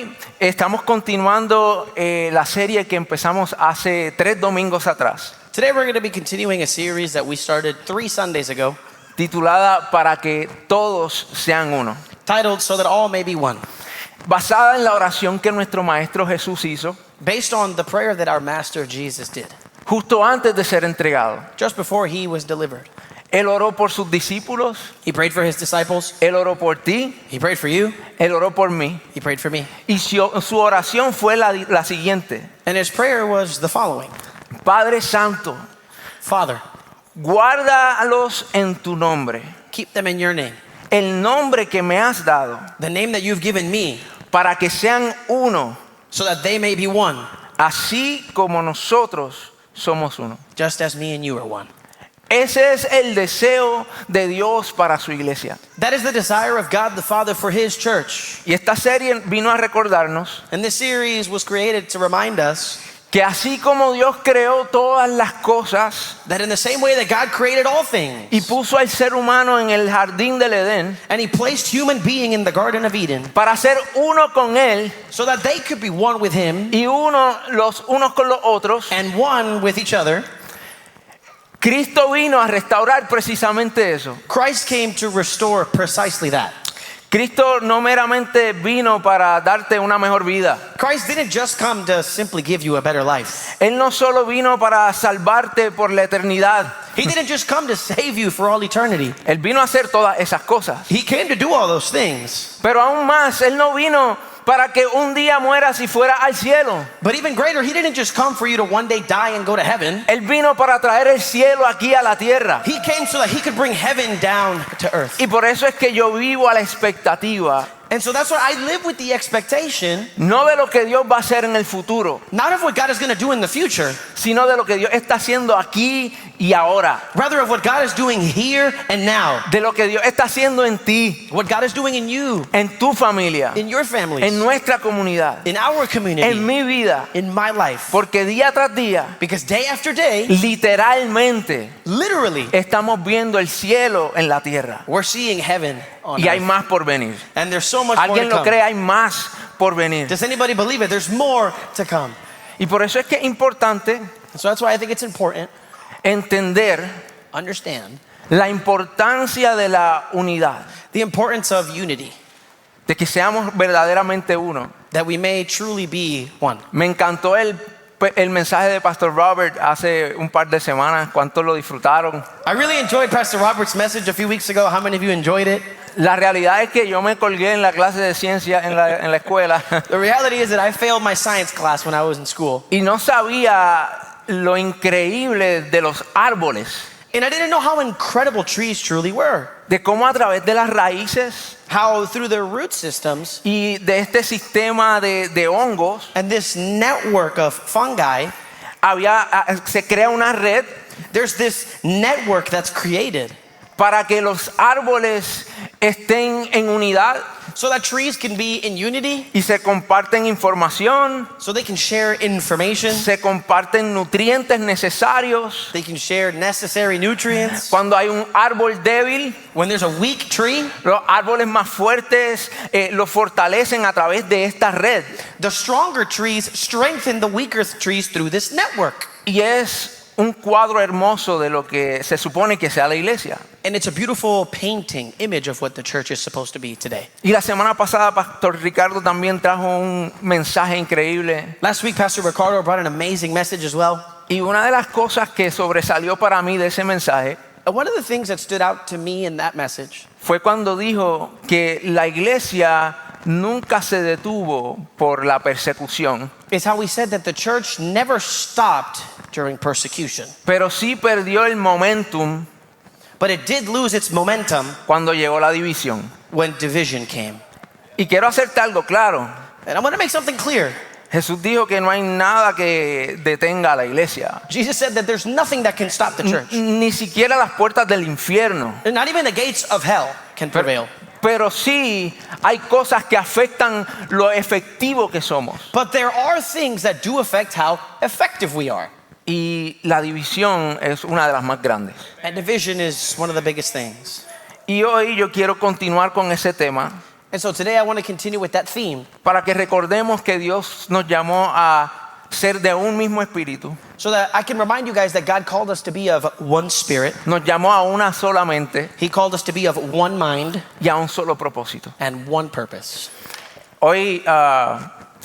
hoy estamos continuando la serie que empezamos hace 3 domingos atrás, Today we're going to be continuing a series that we started 3 Sundays ago, titulada Para que todos sean uno, titled So That All May Be One, basada en la oración que nuestro Maestro Jesús hizo based on the prayer that our Master Jesus did justo antes de ser entregado. just before he was delivered. Él oró por sus discípulos, He prayed for his disciples, Él oró por ti, he prayed for you, Él oró por mí. he prayed for me. Y su oración fue la siguiente: And his prayer was the following: Padre Santo, Father, guárdalos en tu nombre, keep them in your name, el nombre que me has dado, the name that you've given me, para que sean uno, so that they may be one, así como nosotros somos uno. just as me and you are one. Ese es el deseo de Dios para su iglesia. That is the desire of God the Father for his church. Y esta serie vino a recordarnos And this series was created to remind us que así como Dios creó todas las cosas that in the same way that God created all things, y puso al ser humano en el jardín del Edén and he placed human being in the Garden of Eden para ser uno con Él so that they could be one with him y los unos con los otros, and one with each other, Cristo vino a restaurar precisamente eso. Christ came to restore precisely that. Cristo no meramente vino para darte una mejor vida. Christ didn't just come to simply give you a better life. Él no solo vino para salvarte por la eternidad. He didn't just come to save you for all eternity. Él vino a hacer todas esas cosas. He came to do all those things. Pero aún más, Él no vino para que un día mueras y fuera al cielo. But even greater, he didn't just come for you to one day die and go to heaven. Él vino para traer el cielo aquí a la tierra. He came so that he could bring heaven down to earth. Y por eso es que yo vivo a la expectativa, And so that's why I live with the expectation, no de lo que Dios va a hacer en el futuro, not of what God is going to do in the future, sino de lo que Dios está haciendo aquí y ahora. rather of what God is doing here and now, De lo que Dios está haciendo en ti, what God is doing in you, en tu familia, in your en families, nuestra comunidad, in our en community, mi vida. in my life. Porque día tras día, Because day after day, literalmente, literally, estamos viendo el cielo en la tierra. we're seeing heaven on Y hay earth. más por venir. And there's so much more ¿Alguien to lo come. cree? Hay más por venir. Does anybody believe it? There's more to come. Y por eso es que es importante So that's why I think it's important, entender understand la importancia de la unidad, the importance of unity, de que seamos verdaderamente uno. that we may truly be one. Me encantó el mensaje de Pastor Robert hace un par de semanas. ¿Cuántos lo disfrutaron? I really enjoyed Pastor Robert's message a few weeks ago. How many of you enjoyed it? La realidad es que yo me colgué en la clase de ciencia en la escuela The reality is that I failed my science class when I was in school. y no sabía lo increíble de los árboles, And I didn't know how incredible trees truly were. de cómo a través de las raíces How through their root systems y de este sistema de hongos and this network of fungi, se crea una red there's this network that's created para que los árboles estén en unidad so that trees can be in unity, y se comparten información, so they can share information, se comparten nutrientes necesarios. they can share necessary nutrients. Cuando hay un árbol débil, When there's a weak tree, los árboles más fuertes lo fortalecen a través de esta red. the stronger trees strengthen the weaker trees through this network. Y es un cuadro hermoso de lo que se supone que sea la iglesia. And it's a beautiful painting, image of what the church is supposed to be today. Y la semana pasada Pastor Ricardo también trajo un mensaje increíble. Last week, Pastor Ricardo brought an amazing message as well. Y una de las cosas que sobresalió para mí de ese mensaje One of the things that stood out to me in that message fue cuando dijo que la iglesia nunca se detuvo por la persecución, is how he said that the church never stopped during persecution, pero sí perdió el momentum but it did lose its momentum cuando llegó la división. when division came. Y quiero hacerte algo claro. And I want to make something clear. Jesús dijo que no hay nada que detenga a la iglesia, Jesus said that there's nothing that can stop the church. ni siquiera las puertas del infierno. And not even the gates of hell can prevail. Pero sí hay cosas que afectan lo efectivo que somos. But there are things that do affect how effective we are. Y la división es una de las más grandes. And division is one of the biggest things. Y hoy yo quiero continuar con ese tema And so today I want to continue with that theme para que recordemos que Dios nos llamó a ser de un mismo espíritu. so that I can remind you guys that God called us to be of one spirit. Nos llamó a una sola mente He called us to be of one mind y a un solo propósito. and one purpose. Hoy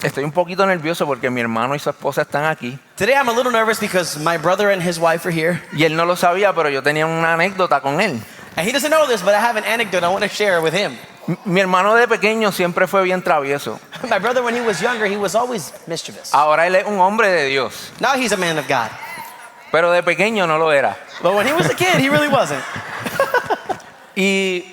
estoy un poquito nervioso porque mi hermano y su esposa están aquí. Today I'm a little nervous because my brother and his wife are here. Y él no lo sabía, pero yo tenía una anécdota con él. And he doesn't know this, but I have an anecdote I want to share with him. Mi hermano de pequeño siempre fue bien travieso. My brother, when he was younger, he was always mischievous. Ahora él es un hombre de Dios, Now he's a man of God. pero de pequeño no lo era. But when he was a kid, he really wasn't. Y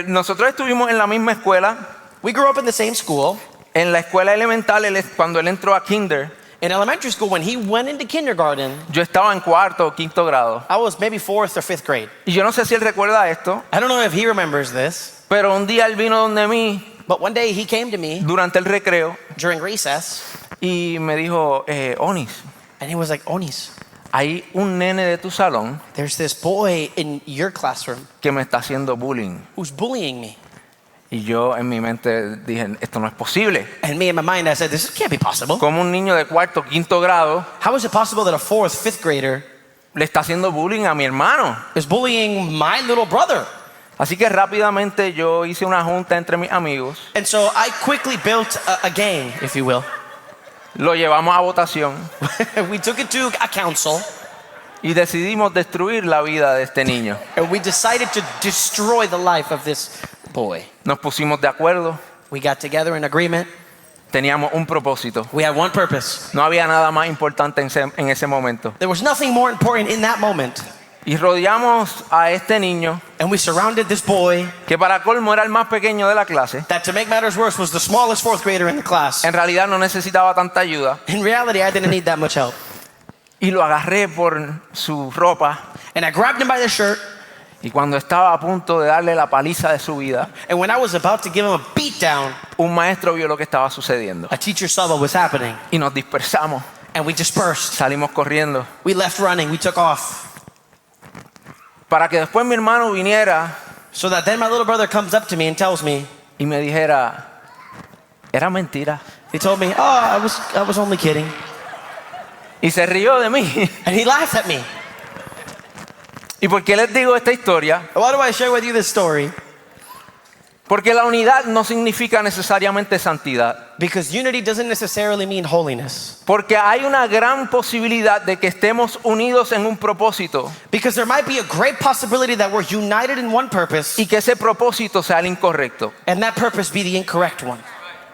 nosotros estuvimos en la misma escuela. We grew up in the same school. En la escuela elemental, cuando él entró a kinder, In elementary school, when he went into kindergarten, yo estaba en cuarto o quinto grado. I was maybe 4th or 5th grade. Y yo no sé si él recuerda esto, I don't know if he remembers this, pero un día él vino donde mí but one day he came to me durante el recreo during recess, y me dijo, Onis, and he was like, Onis, hay un nene de tu salón there's this boy in your classroom que me está haciendo bullying. who's bullying me. Y yo en mi mente dije, esto no es posible. And me in my mind, I said, this can't be possible. Como un niño de cuarto, quinto grado How is it possible that a 4th, 5th grader le está haciendo bullying a mi hermano? is bullying my little brother? Así que rápidamente yo hice una junta entre mis amigos, And so I quickly built a gang, if you will. lo llevamos a votación We took it to a council, y decidimos destruir la vida de este niño. and we decided to destroy the life of this boy. Nos pusimos de acuerdo, We got together in agreement. teníamos un propósito. We had one purpose. No había nada más importante en ese momento. There was nothing more important in that moment. Y rodeamos a este niño, And we surrounded this boy que para colmo era el más pequeño de la clase. that, to make matters worse, was the smallest 4th grader in the class. En realidad no necesitaba tanta ayuda. In reality, I didn't need that much help. Y lo agarré por su ropa. And I grabbed him by the shirt, Y cuando estaba a punto de darle la paliza de su vida, and when I was about to give him a beat down, un maestro vio lo que estaba sucediendo. a teacher saw what was happening, Y nos dispersamos, and we dispersed. salimos corriendo. We left running, we took off. Para que después mi hermano viniera So that then my little brother comes up to me and tells me, y me dijera, era mentira. he told me, oh, I was only kidding. Y se rió de mí. And he laughed at me. ¿Y por qué les digo esta historia? Why do I share with you this story? Porque la unidad no significa necesariamente santidad. Because unity doesn't necessarily mean holiness. Porque hay una gran posibilidad de que estemos unidos en un propósito Because there might be a great possibility that we're united in one purpose y que ese propósito sea el incorrecto. and that purpose be the incorrect one.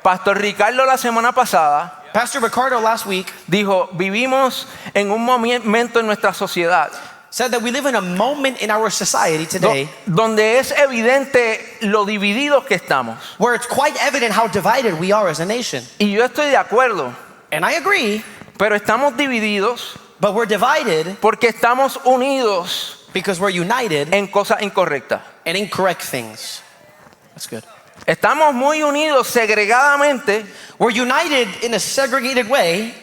Pastor Ricardo la semana pasada Pastor Ricardo last week dijo, vivimos en un momento en nuestra sociedad said that we live in a moment in our society today donde es evidente lo divididos que estamos. where it's quite evident how divided we are as a nation. Y yo estoy de acuerdo, And I agree, pero estamos divididos but we're divided porque estamos unidos because we're united en cosas incorrectas. in incorrect things. That's good. Estamos muy unidos segregadamente We're united in a segregated way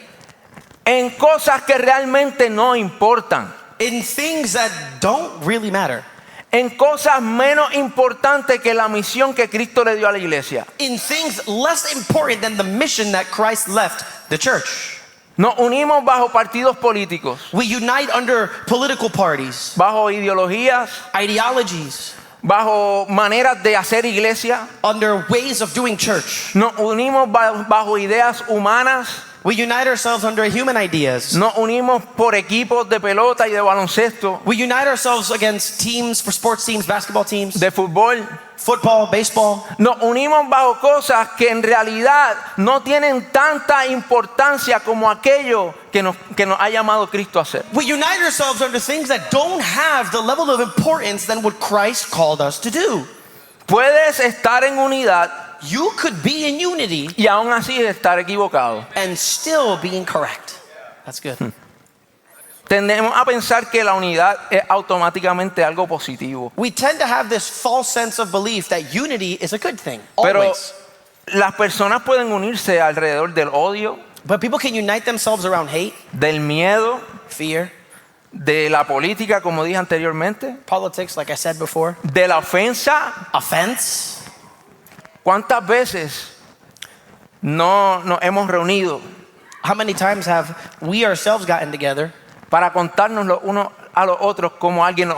en cosas que realmente no importan, in things that don't really matter, en cosas menos importantes que la misión que Cristo le dio a la iglesia. in things less important than the mission that Christ left the church. Nos unimos bajo partidos políticos, We unite under political parties, bajo ideologías, ideologies, bajo maneras de hacer iglesia. under ways of doing church. Nos unimos bajo ideas humanas. We unite ourselves under human ideas. Nos unimos por equipos de pelota y de baloncesto, We unite ourselves against teams, for sports teams, basketball teams, de fútbol. football, baseball. Nos unimos bajo cosas que en realidad no tienen tanta importancia como aquello que nos ha llamado Cristo a hacer. We unite ourselves under things that don't have the level of importance than what Christ called us to do. Puedes estar en unidad You could be in unity y aún así estar equivocado. and still be incorrect. That's good. Tendemos a pensar que la unidad es automáticamente algo positivo. We tend to have this false sense of belief that unity is a good thing, Pero always. las personas pueden unirse alrededor del odio, But people can unite themselves around hate, del miedo, fear, de la política, como dije anteriormente, politics, like I said before, de la ofensa, offense, ¿Cuántas veces no nos hemos reunido How many times have we ourselves gotten together para contarnos los unos a los otros cómo alguien nos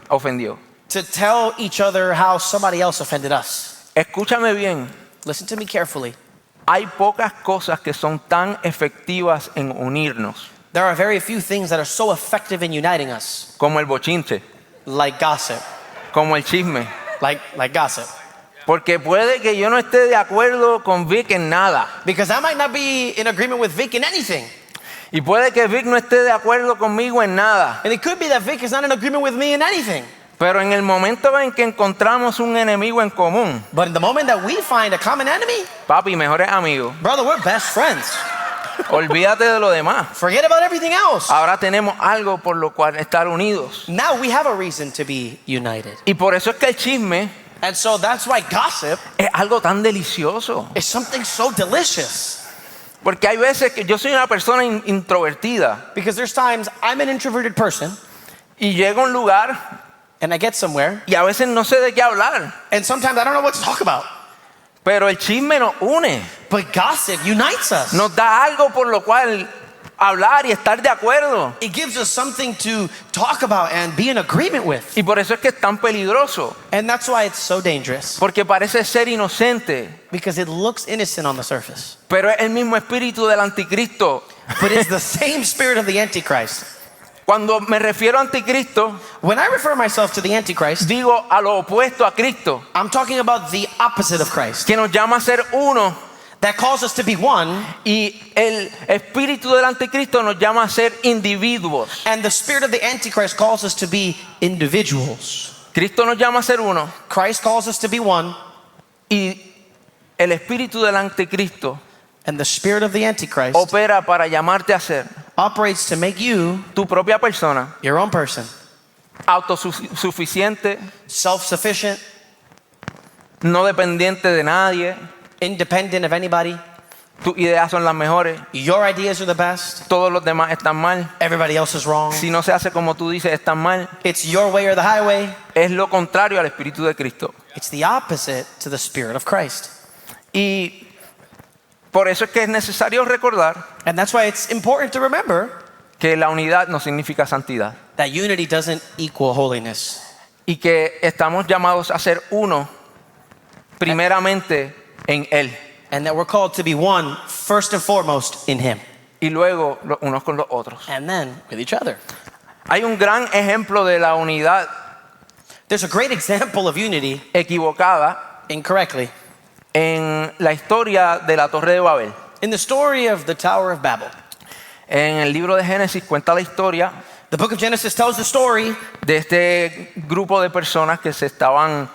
ofendió? to tell each other how somebody else offended us? Escúchame bien, Listen to me carefully. hay pocas cosas que son tan efectivas en unirnos There are very few things that are so effective in uniting us, como el bochinche, like gossip, como el chisme. like gossip. Porque puede que yo no esté de acuerdo con Vic en nada. Because I might not be in agreement with Vic in anything. Y puede que Vic no esté de acuerdo conmigo en nada. And it could be that Vic is not in agreement with me in anything. Pero en el momento en que encontramos un enemigo en común, But in the moment that we find a common enemy, papi, mejores amigos, brother, we're best friends. olvídate de lo demás. Forget about everything else. Ahora tenemos algo por lo cual estar unidos. Now we have a reason to be united. Y por eso es que el chisme And so that's why gossip es algo tan delicioso. is something so delicious. Porque hay veces que yo soy una persona introvertida Because there's times I'm an introverted person y llego a un lugar and I get somewhere y a veces no sé de qué hablar. and sometimes I don't know what to talk about. Pero el chisme nos une, But gossip unites us. nos da algo por lo cual hablar y estar de acuerdo. It gives us something to talk about and be in agreement with. Y por eso es que es tan peligroso, And that's why it's so dangerous. porque parece ser inocente, Because it looks innocent on the surface. pero es el mismo espíritu del anticristo. But it's the same spirit of the Antichrist. Cuando me refiero a anticristo, When I refer myself to the Antichrist, digo a lo opuesto a Cristo, I'm talking about the opposite of Christ. que nos llama a ser uno, That calls us to be one, y el espíritu del anticristo nos llama a ser individuos. and the spirit of the Antichrist calls us to be individuals. Cristo nos llama a ser uno, Christ calls us to be one, y el espíritu del anticristo and the spirit of the Antichrist opera para llamarte a ser operates to make you tu propia persona, your own person, autosuficiente, self-sufficient, no dependiente de nadie, independent of anybody. tus ideas son las mejores, Your ideas are the best. todos los demás están mal. Everybody else is wrong. Si no se hace como tú dices, están mal. It's your way or the highway. Es lo contrario al espíritu de Cristo. It's the opposite to the spirit of Christ. Y por eso es que es necesario recordar And that's why it's important to remember que la unidad no significa santidad that unity doesn't equal holiness. y que estamos llamados a ser uno primeramente en Él And that we're called to be one first and foremost in Him. y luego los unos con los otros. And then with each other. Hay un gran ejemplo de la unidad There's a great example of unity equivocada incorrectly en la historia de la Torre de Babel. in the story of the Tower of Babel. En el libro de Génesis cuenta la historia The book of Genesis tells the story de este grupo de personas que se estaban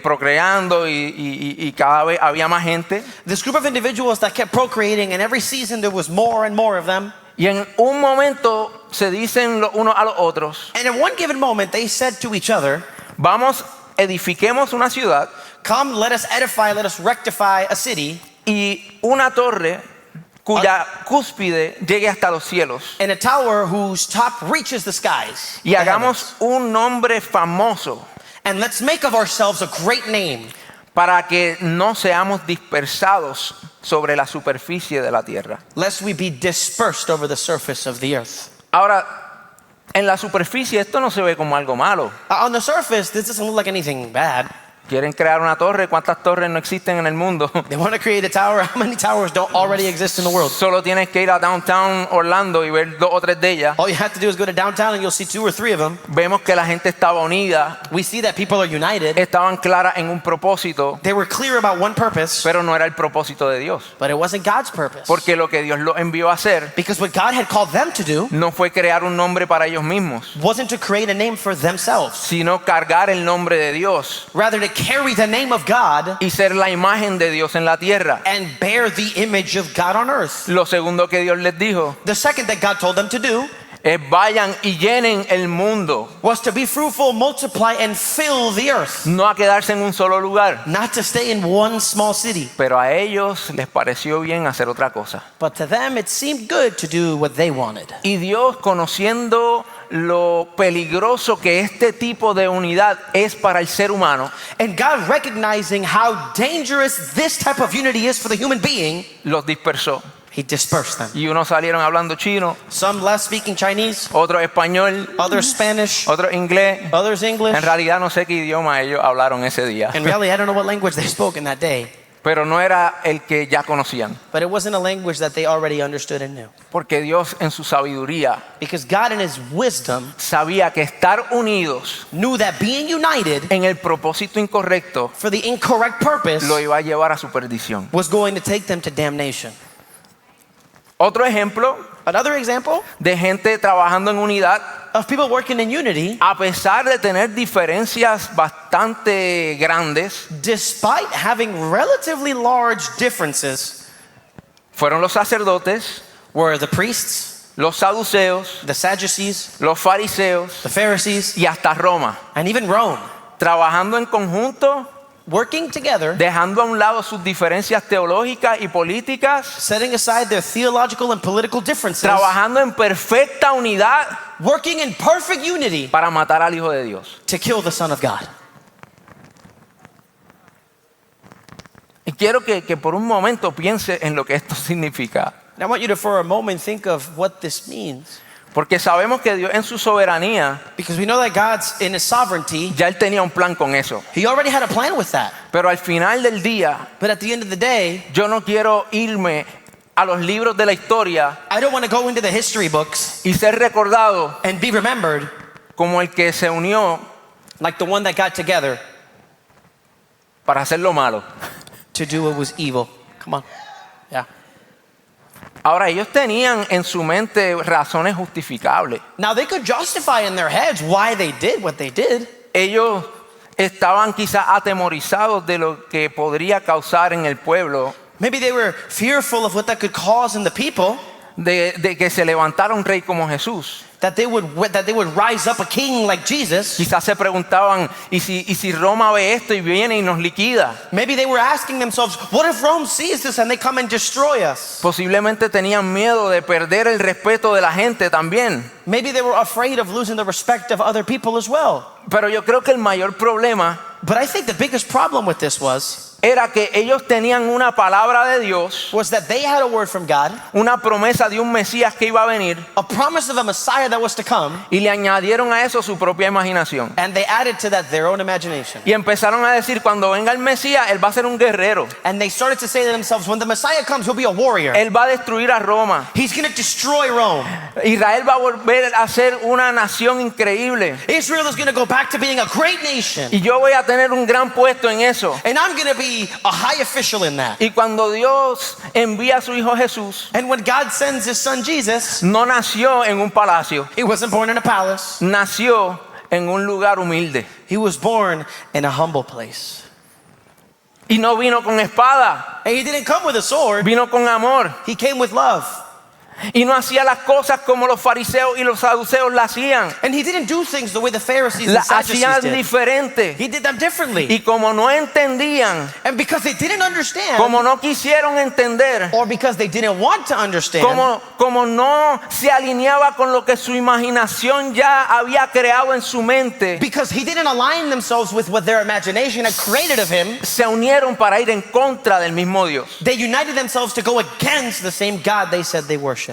procreando y cada vez había más gente. this group of individuals that kept procreating, and every season there was more and more of them. Y en un momento se dicen los unos a los otros, And in one given moment, they said to each other, vamos, edifiquemos una ciudad come, let us edify, let us rectify a city, y una torre cuya cúspide llegue hasta los cielos. and a tower whose top reaches the skies. Y the hagamos un nombre famoso heavens. And let's make of ourselves a great name, para que no seamos dispersados sobre la superficie de la tierra. lest we be dispersed over the surface of the earth. Ahora, en la superficie esto no se ve como algo malo. On the surface, this doesn't look like anything bad. Quieren crear una torre, ¿cuántas torres no existen en el mundo? They want to create a tower. How many towers don't already exist in the world? Solo tienes que ir a downtown Orlando y ver 2 o 3 de ellas. All you have to do is go to downtown and you'll see 2 or 3 of them. Vemos que la gente estaba unida, We see that people are united. estaban claras en un propósito, They were clear about one purpose, pero no era el propósito de Dios. but it wasn't God's purpose. Porque lo que Dios los envió a hacer Because what God had called them to do no fue crear un nombre para ellos mismos, wasn't to create a name for themselves, sino cargar el nombre de Dios rather to carry the name of God y ser la imagen de Dios en la tierra. and bear the image of God on earth. Lo segundo que Dios les dijo The second that God told them to do vayan y llenen el mundo, was to be fruitful, multiply, and fill the earth. no a quedarse en un solo lugar. Not to stay in one small city. Pero a ellos les pareció bien hacer otra cosa. But to them, it seemed good to do what they wanted. Y Dios, conociendo lo peligroso que este tipo de unidad es para el ser humano, And God, recognizing how dangerous this type of unity is for the human being, los dispersó. He dispersed them. Y unos salieron hablando chino, Some left speaking Chinese, otros español, others Spanish, otros inglés. others English. En realidad no sé qué idioma ellos hablaron ese día, And really, I don't know what language they spoke in that day. pero no era el que ya conocían. But it wasn't a language that they already understood and knew. Porque Dios en su sabiduría Because God in His wisdom sabía que estar unidos knew that being united en el propósito incorrecto for the incorrect purpose lo iba a llevar a su perdición. was going to take them to damnation. Otro ejemplo Another example de gente trabajando en unidad, of people working in unity, a pesar de tener diferencias bastante grandes, despite having relatively large differences, fueron los sacerdotes, were the priests, los saduceos, the Sadducees, los fariseos the Pharisees, y hasta Roma, and even Rome, trabajando en conjunto, working together, dejando a un lado sus diferencias teológicas y políticas, setting aside their theological and political differences, trabajando en perfecta unidad working in perfect unity para matar al Hijo de Dios. to kill the Son of God. Y quiero que por un momento piense en lo que esto significa. And I want you to, for a moment, think of what this means. Porque sabemos que Dios en su soberanía, Because we know that God's, in His sovereignty, ya Él tenía un plan con eso. He already had a plan with that. Pero al final del día, But at the end of the day, yo no quiero irme a los libros de la historia I don't want to go into the history books y ser recordado and be remembered como el que se unió like the one that got together para hacer lo malo. to do what was evil. Come on. Yeah. Ahora, ellos tenían en su mente razones justificables. Now they could justify in their heads why they did what they did. Ellos estaban quizás atemorizados de lo que podría causar en el pueblo, Maybe they were fearful of what that could cause in the people, de que se levantara un rey como Jesús. that they would rise up a king like Jesus. Quizás se preguntaban, ¿y si Roma ve esto y viene y nos liquida? Maybe they were asking themselves, what if Rome sees this and they come and destroy us? Posiblemente tenían miedo de perder el respeto de la gente también. Maybe they were afraid of losing the respect of other people as well. Pero yo creo que el mayor problema But I think the biggest problem with this era que ellos tenían una palabra de Dios, was that they had a word from God, una promesa de un Mesías que iba a venir, a promise of a Messiah that was to come, y le añadieron a eso su propia imaginación. and they added to that their own imagination. Y empezaron a decir, cuando venga el Mesías, Él va a ser un guerrero. And they started to say to themselves, when the Messiah comes, he'll be a warrior. Él va a destruir a Roma. He's going to destroy Rome. Israel va a volver a ser una nación increíble. Israel is going to go back to being a great nation. Y yo voy a tener un gran puesto en eso. And I'm going to be a high official in that. Y cuando Dios envía a su Hijo Jesús, And when God sends His Son Jesus, no nació en un palacio, He wasn't born in a palace. nació en un lugar humilde. He was born in a humble place. Y no vino con espada, And He didn't come with a sword. vino con amor. He came with love. Y no hacía las cosas como los fariseos y los saduceos la hacían. And He didn't do things the way the Pharisees and Las Sadducees hacían did. diferente. He did them differently. Y como no entendían, And because they didn't understand, como no quisieron entender, or because they didn't want to understand, como no se alineaba con lo que su imaginación ya había creado en su mente, because He didn't align themselves with what their imagination had created of Him, se unieron para ir en contra del mismo Dios. they united themselves to go against the same God they said they worshipped.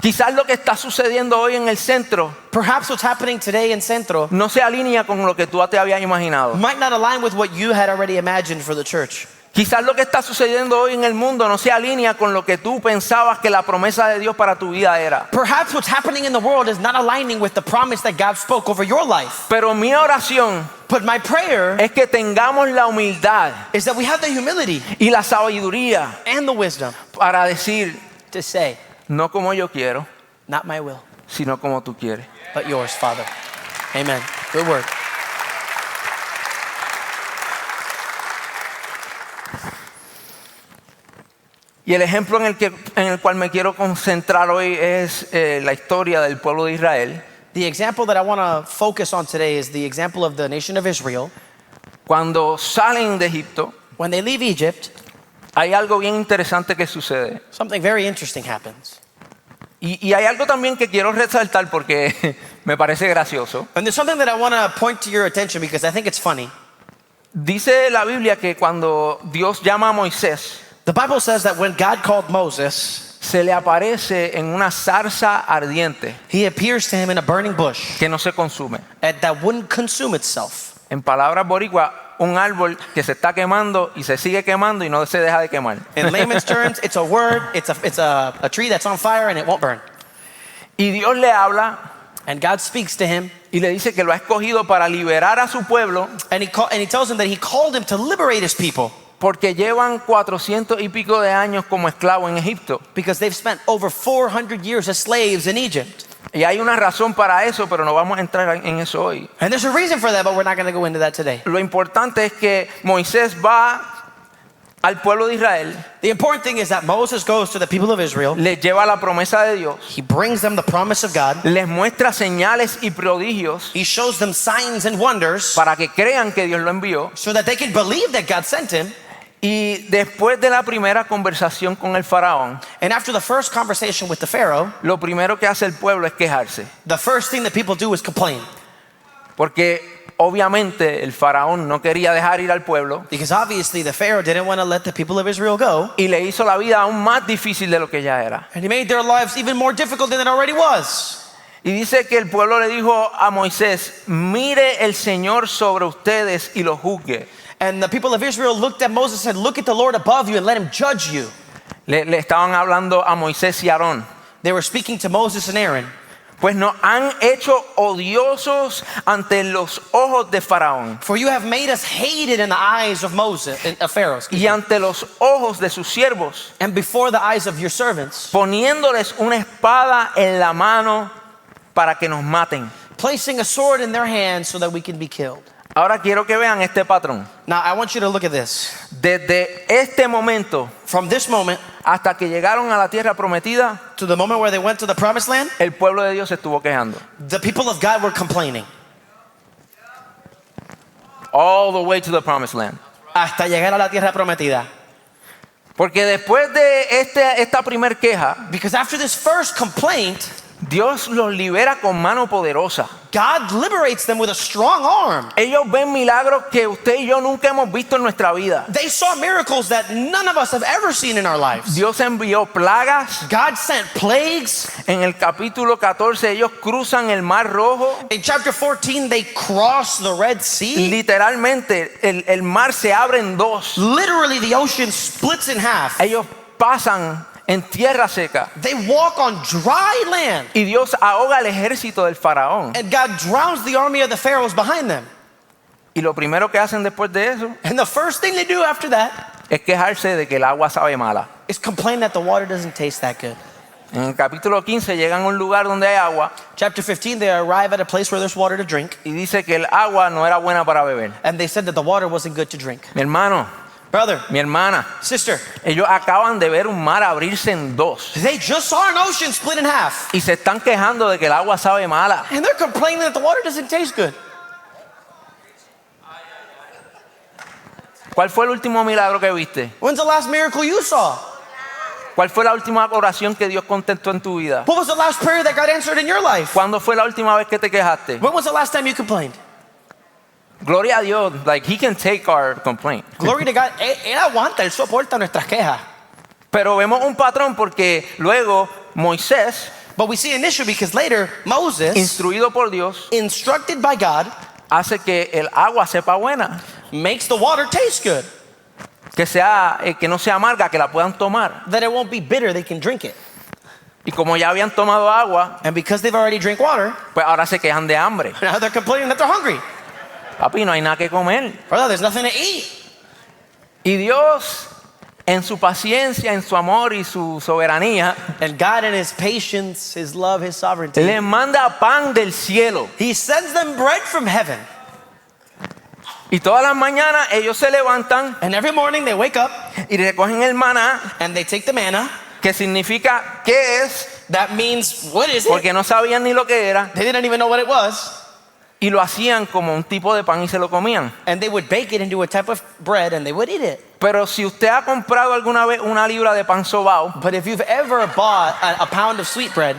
Quizás lo que está sucediendo hoy en el centro Perhaps what's happening today in Centro no se alinea con lo que tú te habías imaginado. might not align with what you had already imagined for the church. Quizás lo que está sucediendo hoy en el mundo no se alinea con lo que tú pensabas que la promesa de Dios para tu vida era. Perhaps what's happening in the world is not aligning with the promise that God spoke over your life. Pero mi oración But my prayer es que tengamos la humildad is that we have the humility y la sabiduría and the wisdom para decir, to say, no como yo quiero, not my will, sino como tú quieres. but yours, Father. Amen. Good word. Y el ejemplo en el cual me quiero concentrar hoy es la historia del pueblo de Israel. The example that I want to focus on today is the example of the nation of Israel. Cuando salen de Egipto, When they leave Egypt, hay algo bien interesante que sucede. something very interesting happens. Y hay algo también que quiero resaltar porque me parece gracioso. And there's something that I want to point to your attention because I think it's funny. Dice la Biblia que cuando Dios llama a Moisés, The Bible says that when God called Moses, se le aparece en una zarza ardiente he appears to him in a burning bush que no se consume. that wouldn't consume itself. En palabras boricua, un árbol que se está quemando y se sigue quemando y no se deja de quemar. In layman's terms, it's a word, it's a tree that's on fire and it won't burn. Y Dios le habla And God speaks to him y le dice que lo ha escogido para liberar a su pueblo and he tells him that he called him to liberate his people porque llevan 400 y pico de años como esclavos en Egipto. because they've spent over 400 years as slaves in Egypt. Y hay una razón para eso, pero no vamos a entrar en eso hoy. And there's a reason for that, but we're not going to go into that today. Lo importante es que Moisés va al pueblo de Israel, The important thing is that Moses goes to the people of Israel. les lleva la promesa de Dios, He brings them the promise of God. les muestra señales y prodigios He shows them signs and wonders para que crean que Dios lo envió. so that they can believe that God sent him. Y después de la primera conversación con el faraón, And after the first conversation with the Pharaoh, lo primero que hace el pueblo es quejarse. the first thing that people do is complain. Porque obviamente el faraón no quería dejar ir al pueblo Because obviously the Pharaoh didn't want to let the people of Israel go. y le hizo la vida aún más difícil de lo que ya era. And he made their lives even more difficult than it already was. Y dice que el pueblo le dijo a Moisés, mire el Señor sobre ustedes y lo juzgue. And the people of Israel looked at Moses and said, look at the Lord above you and let him judge you. Le estaban hablando a Moisés y Aarón. They were speaking to Moses and Aaron. Pues nos han hecho odiosos ante los ojos de Faraón For you have made us hated in the eyes of Pharaoh, y ante los ojos de sus siervos, and before the eyes of your servants, poniéndoles una espada en la mano para que nos maten. placing a sword in their hands so that we can be killed. Ahora quiero que vean este patrón. Now I want you to look at this. Desde este momento From this moment hasta que llegaron a la tierra prometida, to the moment where they went to the promised land, el pueblo de Dios se estuvo quejando. the people of God were complaining. All the way to the promised land. Hasta llegar a la tierra prometida. Porque después de esta primer queja, Because after this first complaint, Dios los libera con mano poderosa. God liberates them with a strong arm. Ellos ven milagros que usted y yo nunca hemos visto en nuestra vida. They saw miracles that none of us have ever seen in our lives. Dios envió plagas. God sent plagues. En el capítulo 14 ellos cruzan el Mar Rojo. In chapter 14, they cross the Red Sea. Literalmente el mar se abre en dos. Literally, the ocean splits in half. Ellos pasan en tierra seca. They walk on dry land. Y Dios ahoga el ejército del faraón. And God drowns the army of the pharaohs behind them. Y lo primero que hacen después de eso And the first thing they do after that es quejarse de que el agua sabe mala. is complain that the water doesn't taste that good. En el capítulo 15 llegan a un lugar donde hay agua Chapter 15, they arrive at a place where there's water to drink. y dice que el agua no era buena para beber. And they said that the water wasn't good to drink. Mi hermano, Brother, mi hermana, sister, ellos acaban de ver un mar abrirse en dos they just saw an ocean split in half. y se están quejando de que el agua sabe mala. And they're complaining that the water doesn't taste good. ¿Cuál fue el último milagro que viste? When's the last miracle you saw? ¿Cuál fue la última oración que Dios contestó en tu vida? What was the last prayer that God answered in your life? ¿Cuándo fue la última vez que te quejaste? When was the last time you complained? Gloria a Dios, like he can take our complaint. Glory to God. Él aguanta, él soporta nuestras quejas. Pero vemos un patrón porque luego Moisés, But we see an issue because later Moses, instruido por Dios, instructed by God, hace que el agua sepa buena, makes the water taste good. que no sea amarga, que la puedan tomar. That it won't be bitter, they can drink it. Y como ya habían tomado agua, And because they've already drank water, pues ahora se quejan de hambre. now they're complaining that they're hungry. Papi, no hay nada que comer. Brother, there's nothing to eat. Y Dios, en su paciencia, en su amor y su soberanía, And God in his patience, his love, his sovereignty, les manda pan del cielo. he sends them bread from heaven. Y todas las mañanas ellos se levantan And every morning they wake up y recogen el maná, and they take the manna. que significa qué es, That means, what is it? porque no sabían ni lo que era, They didn't even know what it was. y lo hacían como un tipo de pan y se lo comían. And they would bake it into a type of bread and they would eat it. Pero si usted ha comprado alguna vez una libra de pan sobao But if you've ever bought a pound of sweetbread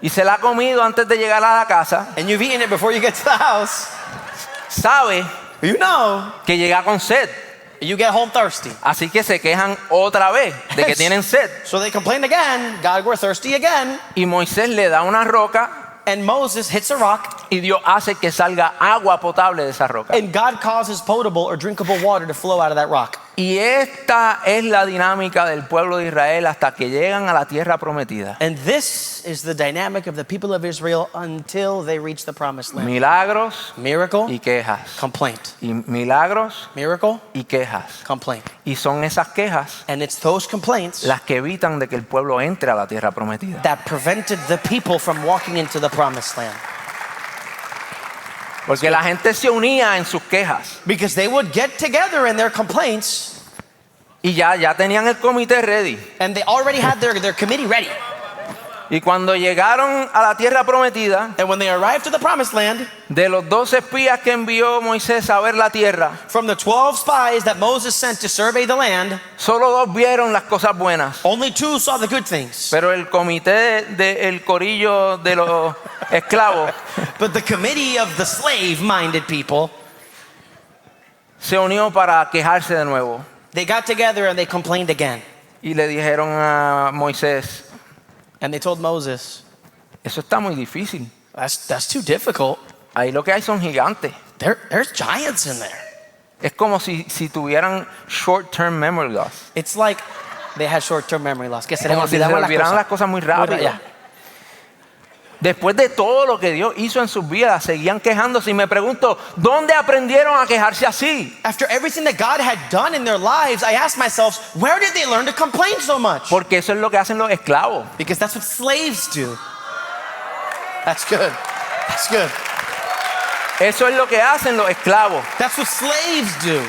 y se la ha comido antes de llegar a la casa, and you've eaten it before you get to the house, sabe you know que llega con sed. you get home thirsty. Así que se quejan otra vez de que tienen sed. So they complained again. God, we're thirsty again. Y Moisés le da una roca And Moses hits a rock, y Dios hace que salga agua potable de esa roca. and God causes potable or drinkable water to flow out of that rock. Y esta es la dinámica del pueblo de Israel hasta que llegan a la tierra prometida. And this is the dynamic of the people of Israel until they reach the promised land. Milagros Miracle, y quejas. complaint. Y milagros Miracle, y quejas. complaint. Y son esas quejas And it's those complaints las que evitan de que el pueblo entre a la tierra prometida. that prevented the people from walking into the promised land. Porque la gente se unía en sus quejas. Because they would get together in their complaints, Y ya tenían el comité ready. and they already had their committee ready. Y cuando llegaron a la tierra prometida, And when they arrived to the promised land, de los 12 espías que envió Moisés a ver la tierra, from the 12 spies that Moses sent to survey the land, solo 2 vieron las cosas buenas. only 2 saw the good things. Pero el comité del corillo de los esclavos But the committee of the slave-minded people, se unió para quejarse de nuevo. they got together and they complained again. Y le dijeron a Moisés, And they told Moses, eso está muy difícil. that's too difficult. Ahí lo que hay son gigantes. There's giants in there. Es como si tuvieran short-term memory loss. It's like they had short-term memory loss. Que se les Como si se olvidaban olvidaran las cosas muy rápido. Ya. Después de todo lo que Dios hizo en sus vidas, seguían quejándose. Y me pregunto, ¿dónde aprendieron a quejarse así? After everything that God had done in their lives, I asked myself, where did they learn to complain so much? Porque eso es lo que hacen los esclavos. Because that's what slaves do. That's good. That's good. Eso es lo que hacen los esclavos. That's what slaves do.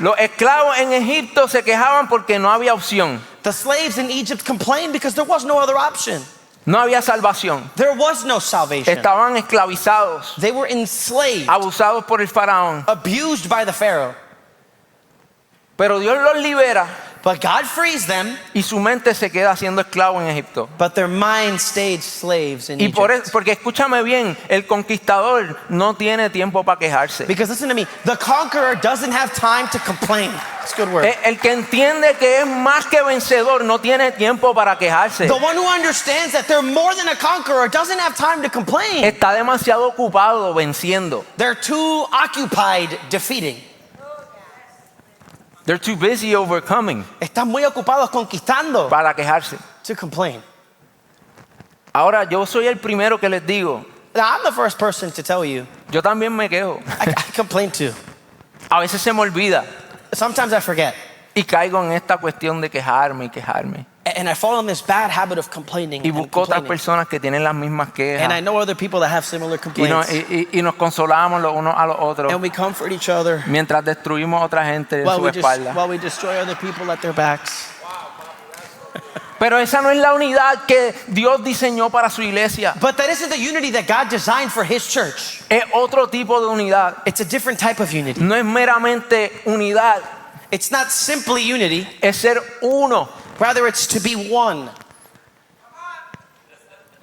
Los esclavos en Egipto se quejaban porque no había opción. The slaves in Egypt complained because there was no other option. No había salvación. There was no salvation. Estaban esclavizados, They were enslaved, abusados por el faraón. abused by the Pharaoh. Pero Dios los libera But God frees them, y su mente se queda siendo esclavo en Egipto. but their mind stayed slaves in Y Egypt. porque escúchame bien, el conquistador no tiene tiempo para quejarse. Because listen to me, the conqueror doesn't have time to complain. It's a good word. El que entiende que es más que vencedor no tiene tiempo para quejarse. The one who understands that they're more than a conqueror doesn't have time to complain. Está demasiado ocupado venciendo. They're too occupied defeating. They're too busy overcoming Están muy ocupados conquistando para quejarse. to complain. Ahora yo soy el primero que les digo, Now, I'm the first person to tell you, yo también me quejo. I complain too. A veces se me olvida Sometimes I forget. y caigo en esta cuestión de quejarme y quejarme. And I fall in this bad habit of complaining Y and busco otras complaining. personas que tienen las mismas And I quejas. know other people that have similar Y nos, complaints. y nos consolamos los unos a los otros And we comfort each other mientras destruimos a otra gente en while su we, espalda. while we destroy other people at their backs. Pero esa no es la unidad que Dios diseñó para su iglesia. But that isn't the unity that God designed for His church. Es otro tipo de unidad. It's a different type of unity. No es meramente unidad, It's not simply unity, es ser uno. rather it's to be one.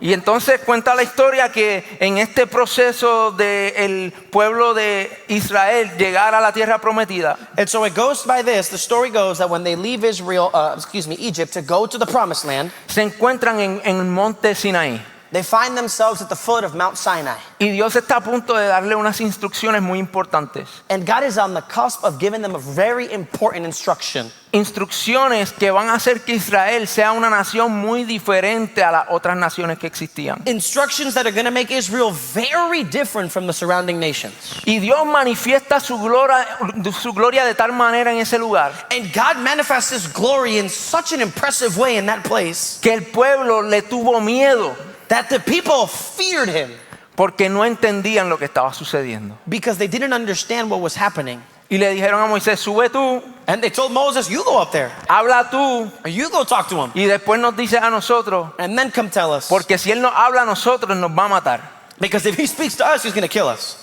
Y entonces cuenta la historia que en este proceso del pueblo de Israel llegar a la tierra prometida, And so it goes by this. The story goes that when they leave Egypt to go to the promised land, se encuentran en el monte Sinaí. they find themselves at the foot of Mount Sinai. Y Dios está a punto de darle unas instrucciones muy importantes. And God is on the cusp of giving them a very important instruction. Instrucciones que van a hacer que Israel sea una nación muy diferente a las otras naciones que existían. Instructions that are going to make Israel very different from the surrounding nations. Y Dios manifiesta su gloria de tal manera en ese lugar And God manifests His glory in such an impressive way in that place que el pueblo le tuvo miedo that the people feared Him porque no entendían lo que estaba sucediendo. because they didn't understand what was happening. Y le dijeron a Moisés, sube tú, And they told Moses, you go up there. habla tú, Or you go talk to him. y después nos dice a nosotros, And then come tell us. porque si él nos habla a nosotros nos va a matar. Because if he speaks to us, he's going to kill us.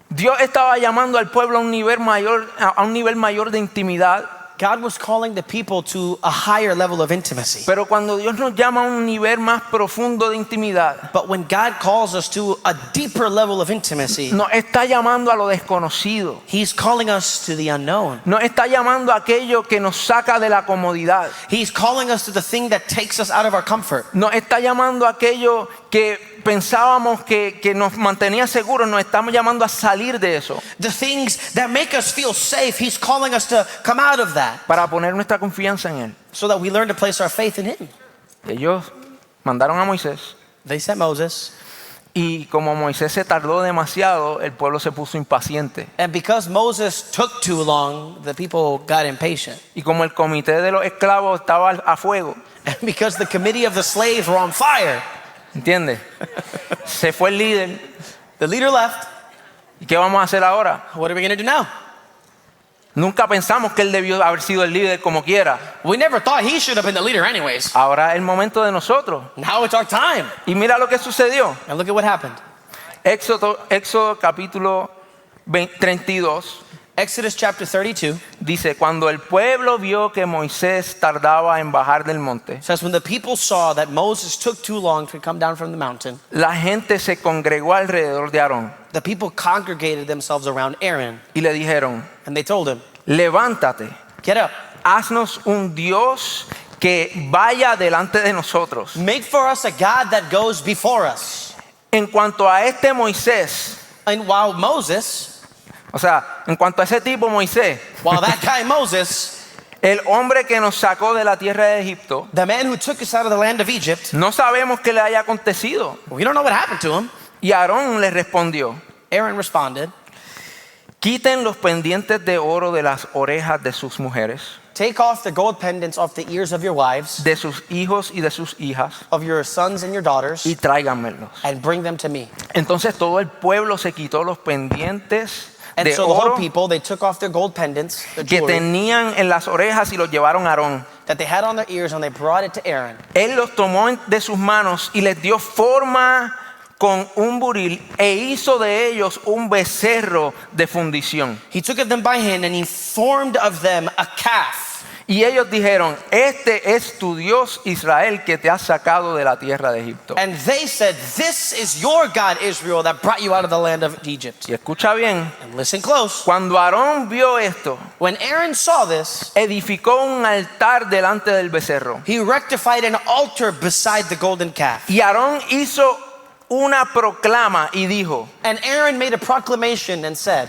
Dios estaba llamando al pueblo a un nivel mayor de intimidad. God was calling the people to a higher level of intimacy. Pero cuando Dios nos llama a un nivel más profundo de intimidad, But when God calls us to a deeper level of intimacy, nos está llamando a lo desconocido. he's calling us to the unknown. Nos está llamando a aquello que nos saca de la comodidad. He's calling us to the thing that takes us out of our comfort. Nos está llamando a aquello que pensábamos que nos mantenía seguros. Nos estamos llamando a salir de eso The things that make us feel safe, he's calling us to come out of that para poner nuestra confianza en Él. so that we learn to place our faith in him. Ellos mandaron a Moisés They sent Moses, y como Moisés se tardó demasiado, el pueblo se puso impaciente. and because Moses took too long, the people got impatient. Y como el comité de los esclavos estaba a fuego, And because the committee of the slaves were on fire, ¿entiendes? Se fue el líder. the leader left. ¿Y qué vamos a hacer ahora? What are we going to do now? Nunca pensamos que él debió haber sido el líder como quiera. We never thought he should have been the leader anyways. Ahora es el momento de nosotros. Now it's our time. Y mira lo que sucedió. And look at what happened. Éxodo capítulo 32 Exodus chapter 32 dice, cuando el pueblo vio que Moisés tardaba en bajar del monte, says, when the people saw that Moses took too long to come down from the mountain, la gente se congregó alrededor de Aarón the people congregated themselves around Aaron, y le dijeron, and they told him, levántate, get up, haznos un Dios que vaya delante de nosotros. make for us a God that goes before us. En cuanto a este Moisés, And while Moses, o sea, en cuanto a ese tipo Moisés, while that guy Moses, el hombre que nos sacó de la tierra de Egipto, the man who took us out of the land of Egypt, no sabemos qué le haya acontecido. we don't know what happened to him. Y Aarón le respondió, Aaron responded, quiten los pendientes de oro de las orejas de sus mujeres, take off the gold pendants off the ears of your wives, de sus hijos y de sus hijas, of your sons and your daughters, y tráiganmelos. and bring them to me. Entonces todo el pueblo se quitó los pendientes And de so the whole oro people, they took off their gold pendants, the que jewelry tenían en las orejas y los llevaron a Aarón. that they had on their ears, and they brought it to Aaron. Él los tomó de sus manos y les dio forma con un buril e hizo de ellos un becerro de fundición. He took them by hand and he formed of them a calf. Y ellos dijeron, este es tu Dios Israel que te ha sacado de la tierra de Egipto. And they said, this is your God Israel that brought you out of the land of Egypt. Y escucha bien, And listen close. cuando Aarón vio esto, When Aaron saw this, edificó un altar delante del becerro. he rectified an altar beside the golden calf. Y Aarón hizo una proclama y dijo, And Aaron made a proclamation and said,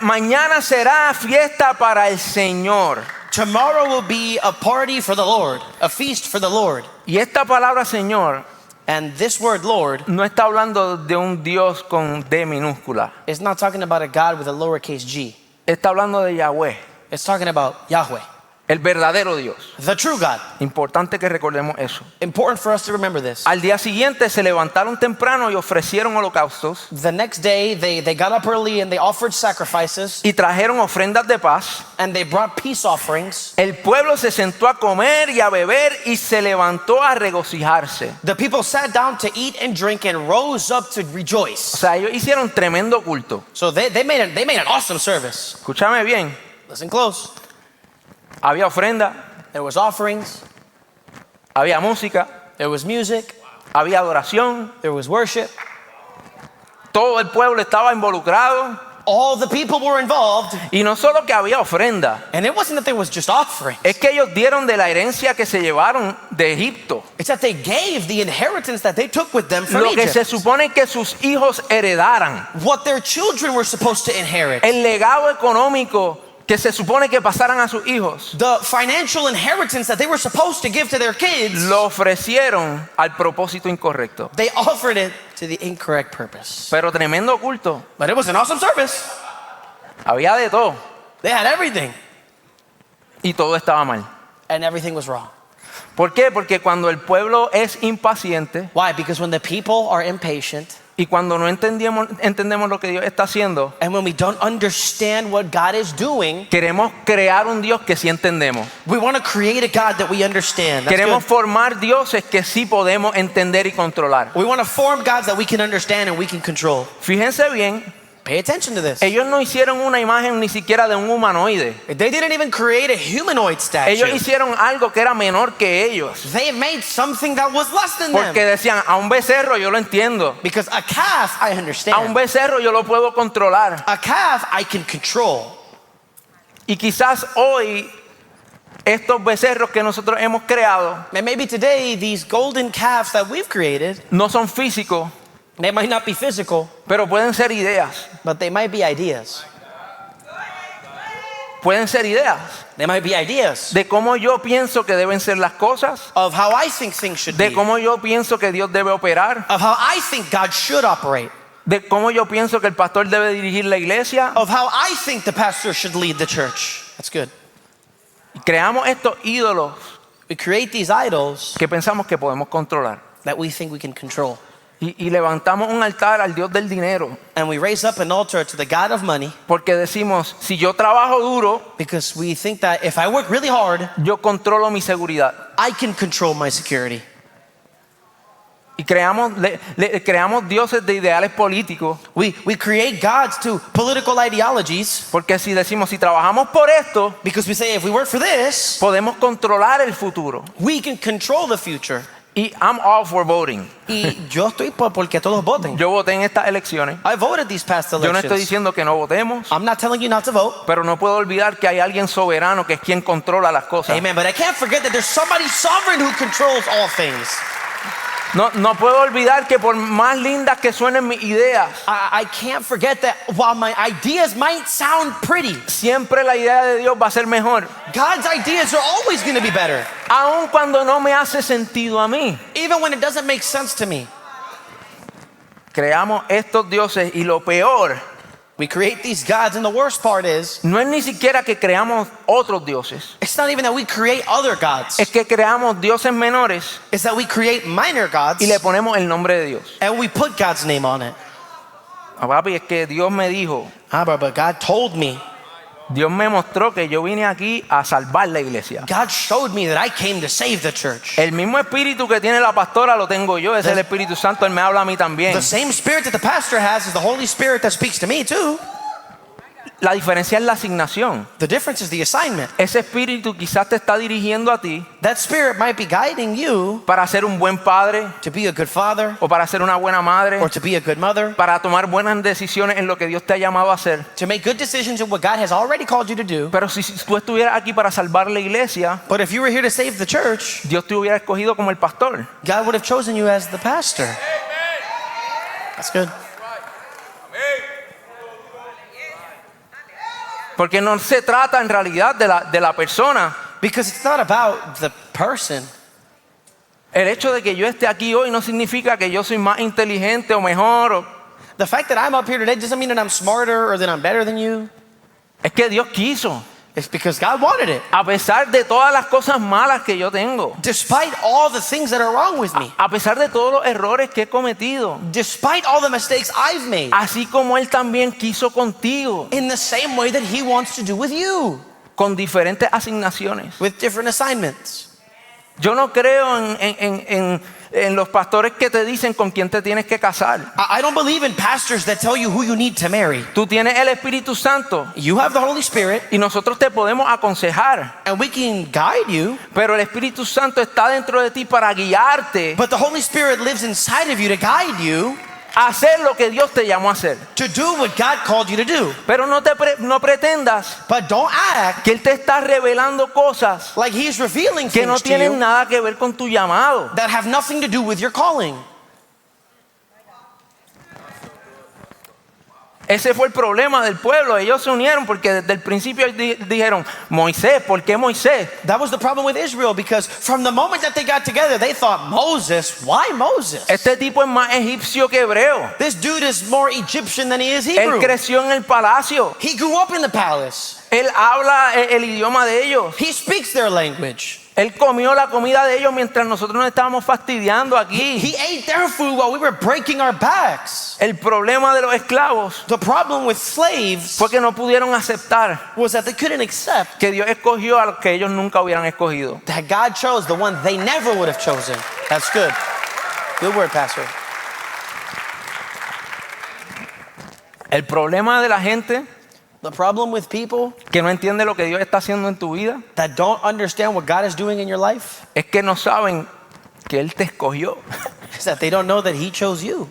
mañana será fiesta para el Señor. tomorrow will be a party for the Lord, a feast for the Lord. Y esta palabra Señor And this word Lord no está hablando de un Dios con D minúscula. is not talking about a God with a lowercase g. Está hablando de Yahweh, It's talking about Yahweh, el verdadero Dios. the true God. Importante que recordemos eso. Important for us to remember this. Al día siguiente se levantaron temprano y ofrecieron holocaustos The next day, they got up early and they offered sacrifices y trajeron ofrendas de paz. and they brought peace offerings. El pueblo se sentó a comer y a beber y se levantó a regocijarse. The people sat down to eat and drink and rose up to O rejoice. sea, ellos hicieron tremendo culto. So they made an awesome service. Escúchame bien, Listen close. había ofrenda, There was offerings, había música, there was music, había adoración. there was worship. Todo el pueblo estaba involucrado. All the people were involved. Y no solo que había ofrenda, And it wasn't that there was just offerings. es que ellos dieron de la herencia que se llevaron de Egipto. It's that they gave the inheritance that they took with them from Lo que se Egypt. supone que sus hijos heredaran. What their children were supposed to inherit. El legado económico que se supone que pasaran a sus hijos. The financial inheritance that they were supposed to give to their kids. Lo ofrecieron al propósito incorrecto. They offered it to the incorrect purpose. Pero tremendo culto. But it was an awesome service. Había de todo. They had everything. Y todo estaba mal. And everything was wrong. ¿Por qué? Porque cuando el pueblo es impaciente, Why? Because when the people are impatient, Y cuando no entendemos lo que Dios está haciendo, And when we don't understand what God is doing, queremos crear un Dios que sí entendemos. we want to create a God that we understand. That's Queremos good. formar dioses que sí podemos entender y controlar. We want to form gods that we can understand and we can control. Fíjense bien, Pay attention to this. ellos no hicieron una imagen ni siquiera de un humanoide. They didn't even create a humanoid statue. Ellos hicieron algo que era menor que ellos. They made something that was less than Porque them. decían, a un becerro yo lo entiendo. Because a calf, I A un understand. becerro yo lo puedo controlar. A calf, I can control. Y quizás hoy estos becerros que nosotros hemos creado And maybe today, these golden calves that we've created, no son físicos, they might not be physical, pero pueden ser ideas. but they might be ideas. Pueden ser ideas They might be ideas de cómo yo pienso que deben ser las cosas, of how I think things should de be, cómo yo pienso que Dios debe operar, of how I think God should operate, de cómo yo pienso que el pastor debe dirigir la iglesia. of how I think the pastor should lead the church. That's good. Y creamos estos ídolos We create these idols que pensamos que podemos controlar. that we think we can control. Y levantamos un altar al Dios del dinero, And we raise up an altar to the God of money porque decimos, si yo trabajo duro, because we think that if I work really hard, yo controlo mi seguridad. I can control my security. Y creamos dioses de ideales políticos, We create gods to political ideologies porque si decimos, si trabajamos por esto, because we say if we work for this, podemos controlar el futuro. we can control the future. Y I'm all for voting. Y yo estoy porque todos voten. Yo voté en estas elecciones. I voted these past Yo no estoy elections. diciendo que no votemos, I'm not telling you not to vote. pero no puedo olvidar que hay alguien soberano que es quien controla las cosas. Amen. But I can't forget that there's somebody sovereign who controls all things. No puedo olvidar que por más lindas que suenen mis ideas, I can't forget that while my ideas might sound pretty, siempre la idea de Dios va a ser mejor, God's ideas are always going to be better, aun cuando no me hace sentido a mí. even when it doesn't make sense to me. Creamos estos dioses y lo peor We create these gods, and the worst part is, no es ni siquiera que creamos otros dioses, it's not even that we create other gods. es que creamos dioses menores It's that we create minor gods, y le ponemos el nombre de Dios. and we put God's name on it. Ah, papi, es que Dios me dijo, But God told me, Dios me mostró que yo vine aquí a salvar la iglesia. God showed me that I came to save the church. El mismo espíritu que tiene la pastora lo tengo yo, es el Espíritu Santo, Él me habla a mí también. The same spirit that the pastor has is the Holy Spirit that speaks to me too. La diferencia es la asignación. The difference is the assignment. Ese espíritu quizás te está dirigiendo a ti That spirit might be guiding you para ser un buen padre to be a good father o para ser una buena madre, or to be a good mother, para tomar buenas decisiones en lo que Dios te ha llamado a hacer. to make good decisions in what God has already called you to do. Pero si tú estuvieras aquí para salvar la iglesia, But if you were here to save the church, Dios te hubiera escogido como el pastor. God would have chosen you as the pastor. That's good. Porque no se trata en realidad de la persona. Because it's not about the person. El hecho de que yo esté aquí hoy no significa que yo soy más inteligente o mejor. The fact that I'm up here today doesn't mean that I'm smarter or that I'm better than you. Es que Dios quiso. It's because God wanted it. A pesar de todas las cosas malas que yo tengo, Despite all the things that are wrong with me, a pesar de todos los errores que he cometido, despite all the mistakes I've made, así como Él también quiso contigo, in the same way that He wants to do with you, con diferentes asignaciones. with different assignments. Yo no creo en los pastores que te dicen con quién te tienes que casar. I don't believe in pastors that tell you who you need to marry. Tú tienes el Espíritu Santo You have the Holy Spirit, y nosotros te podemos aconsejar, and we can guide you, pero el Espíritu Santo está dentro de ti para guiarte but the Holy Spirit lives inside of you to guide you a hacer lo que Dios te llamó a hacer. to do what God called you to do. Pero no pretendas But don't act que Él te está revelando cosas like He's revealing que no things to tienen you nada que ver con tu llamado. that have nothing to do with your calling. Ese fue el problema del pueblo. Ellos se unieron porque desde el principio dijeron, Moisés, ¿por qué Moisés? That was the problem with Israel, because from the moment that they got together, they thought, Moses, why Moses? Este tipo es más egipcio que hebreo. This dude is more Egyptian than he is Él Hebrew. creció en el palacio. He grew up in the palace. Él habla el idioma de ellos. He speaks their language. Él comió la comida de ellos mientras nosotros nos estábamos fastidiando aquí. He ate their food while we were breaking our backs. El problema de los esclavos The problem with slaves fue que no pudieron aceptar was that they couldn't accept que Dios escogió a los que ellos nunca hubieran escogido. that God chose the one they never would have chosen. That's good. Good word, Pastor. El problema de la gente The problem with people que no entiende lo que Dios está haciendo en tu vida that don't understand what God is doing in your life es que no saben que Él te escogió. is that they don't know that He chose you.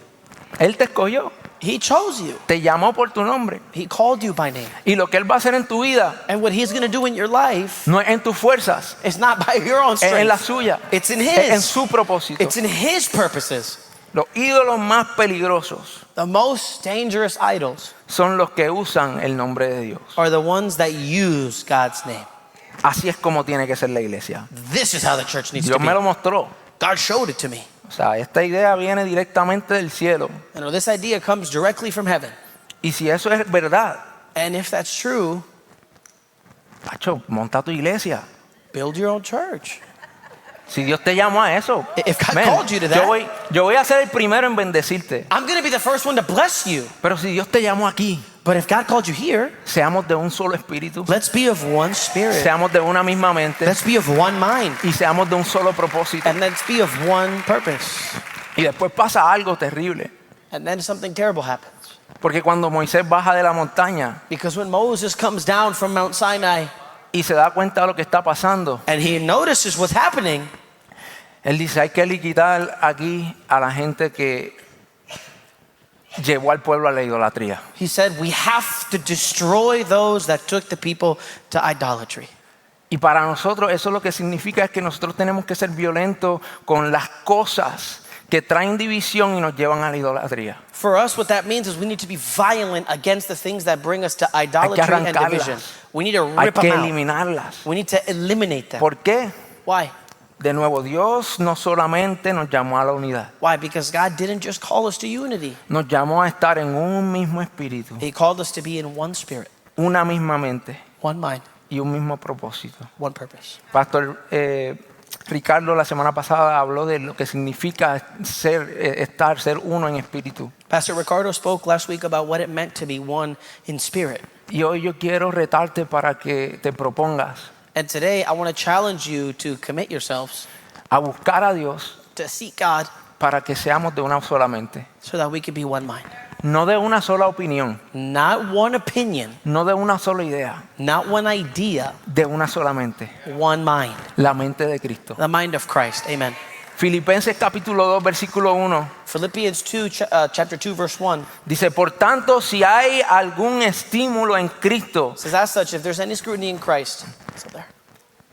Él te escogió, He chose you. te llamó por tu nombre. He called you by name. Y lo que Él va a hacer en tu vida And what He's going to do in your life no es en tus fuerzas, is not by your own es en la strength. suya, It's in es en His. su propósito. It's in His purposes. Los ídolos más peligrosos The most dangerous idols son los que usan el nombre de Dios. are the ones that use God's name. Así es como tiene que ser la iglesia. This is how the church needs to Dios be. me lo mostró. God showed it to me. O sea, esta idea viene directamente del cielo. And this idea comes directly from heaven. Y si eso es verdad, And if that's true, Pacho, monta tu iglesia. build your own church. Si Dios te llamó a eso, If God man, called you to that, yo voy a ser el primero en bendecirte. I'm going to be the first one to bless you. Pero si Dios te llamó aquí, But if God called you here, seamos de un solo espíritu, let's be of one spirit. seamos de una misma mente Let's be of one mind. y seamos de un solo propósito. And let's be of one purpose. Y después pasa algo terrible. And then something terrible happens. Porque cuando Moisés baja de la montaña Because when Moses comes down from Mount Sinai y se da cuenta de lo que está pasando, and he notices what's happening, él dice, hay que liquidar aquí a la gente que llevó al pueblo a la idolatría. he said, we have to destroy those that took the people to idolatry. Y para nosotros eso lo que significa es que nosotros tenemos que ser violentos con las cosas que traen división y nos llevan a la idolatría. For us, what that means is we need to be violent against the things that bring us to idolatry and division. arrancarlas. We need to Hay rip que them out. eliminarlas. We need to eliminate them. ¿Por qué? Why? De nuevo, Dios no solamente nos llamó a la unidad, Why? Because God didn't just call us to unity. nos llamó a estar en un mismo espíritu, He called us to be in one spirit, una misma mente one mind, y un mismo propósito. one purpose. Pastor Ricardo la semana pasada habló de lo que significa ser uno en espíritu. Pastor Ricardo spoke last week about what it meant to be one in spirit. Y hoy yo quiero retarte para que te propongas And today I want to challenge you to commit yourselves a buscar a Dios to seek God para que seamos de una sola mente. so that we can be one mind. No de una sola opinión, Not one opinion, no de una sola idea, not one idea, de una sola mente, one mind. la mente de Cristo. The mind of Christ. Amen. Filipenses capítulo 2 versículo 1 Philippians 2, chapter 2, verse 1 dice, por tanto, si hay algún estímulo en Cristo, says, as such, if there's any scrutiny in Christ, so there.